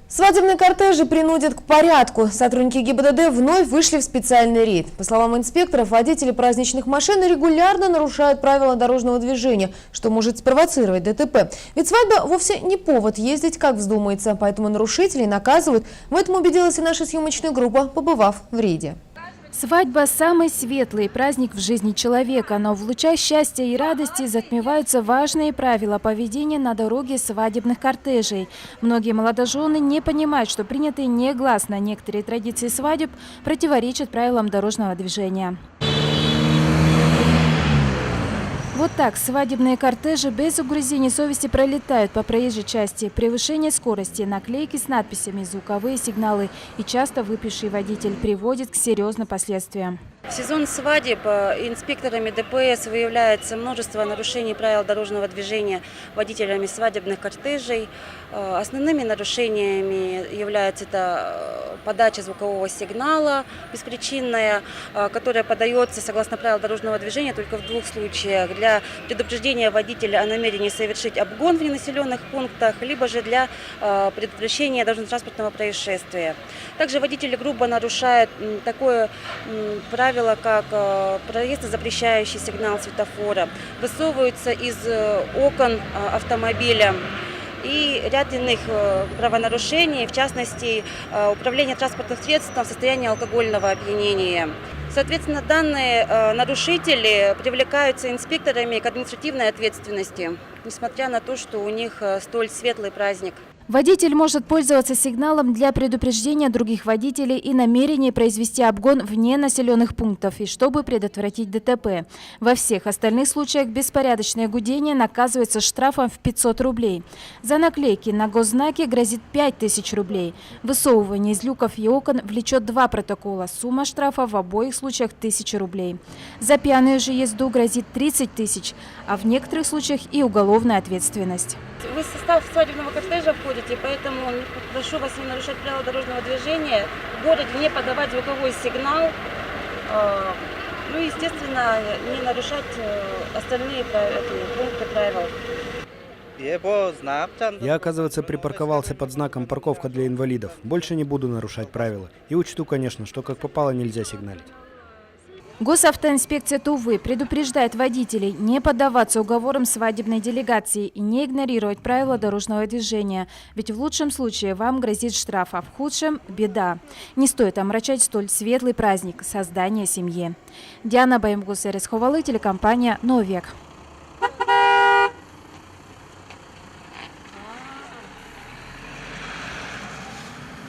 Свадебные кортежи принудят к порядку. Сотрудники ГИБДД вновь вышли в специальный рейд. По словам инспекторов, водители праздничных машин регулярно нарушают правила дорожного движения, что может спровоцировать ДТП. Ведь свадьба вовсе не повод ездить как вздумается, поэтому нарушителей наказывают. В этом убедилась и наша съемочная группа, побывав в рейде. Свадьба – самый светлый праздник в жизни человека, но в лучах счастья и радости затмеваются важные правила поведения на дороге свадебных кортежей. Многие молодожены не понимают, что принятые негласно некоторые традиции свадеб противоречат правилам дорожного движения. Вот так свадебные кортежи без угрызений совести пролетают по проезжей части. Превышение скорости, наклейки с надписями, звуковые сигналы и часто выпивший водитель приводит к серьезным последствиям. В сезон свадеб инспекторами ДПС выявляется множество нарушений правил дорожного движения водителями свадебных кортежей. Основными нарушениями является это подача звукового сигнала беспричинная, которая подается согласно правилам дорожного движения только в двух случаях: для предупреждения водителя о намерении совершить обгон в ненаселенных пунктах, либо же для предотвращения дорожно-транспортного происшествия. Также водители грубо нарушают такое правило, как проезд и запрещающий сигнал светофора, высовываются из окон автомобиля и ряд иных правонарушений, в частности, управление транспортным средством в состоянии алкогольного опьянения. Соответственно, данные нарушители привлекаются инспекторами к административной ответственности, несмотря на то, что у них столь светлый праздник. Водитель может пользоваться сигналом для предупреждения других водителей и намерения произвести обгон вне населенных пунктов, и чтобы предотвратить ДТП. Во всех остальных случаях беспорядочное гудение наказывается штрафом в 500 рублей. За наклейки на госзнаки грозит 5000 рублей. Высовывание из люков и окон влечет 2 протокола. Сумма штрафа в обоих случаях 1000 рублей. За пьяную же езду грозит 30 тысяч, а в некоторых случаях и уголовная ответственность. Вы в состав свадебного кортежа входите, поэтому прошу вас не нарушать правила дорожного движения, в городе не подавать звуковой сигнал, ну и, естественно, не нарушать остальные пункты правил. Я, оказывается, припарковался под знаком «Парковка для инвалидов». Больше не буду нарушать правила. И учту, конечно, что как попало нельзя сигналить. Госавтоинспекция Тувы предупреждает водителей не поддаваться уговорам свадебной делегации и не игнорировать правила дорожного движения. Ведь в лучшем случае вам грозит штраф, а в худшем – беда. Не стоит омрачать столь светлый праздник – создания семьи. Диана Баемгус, телекомпания «Новый век».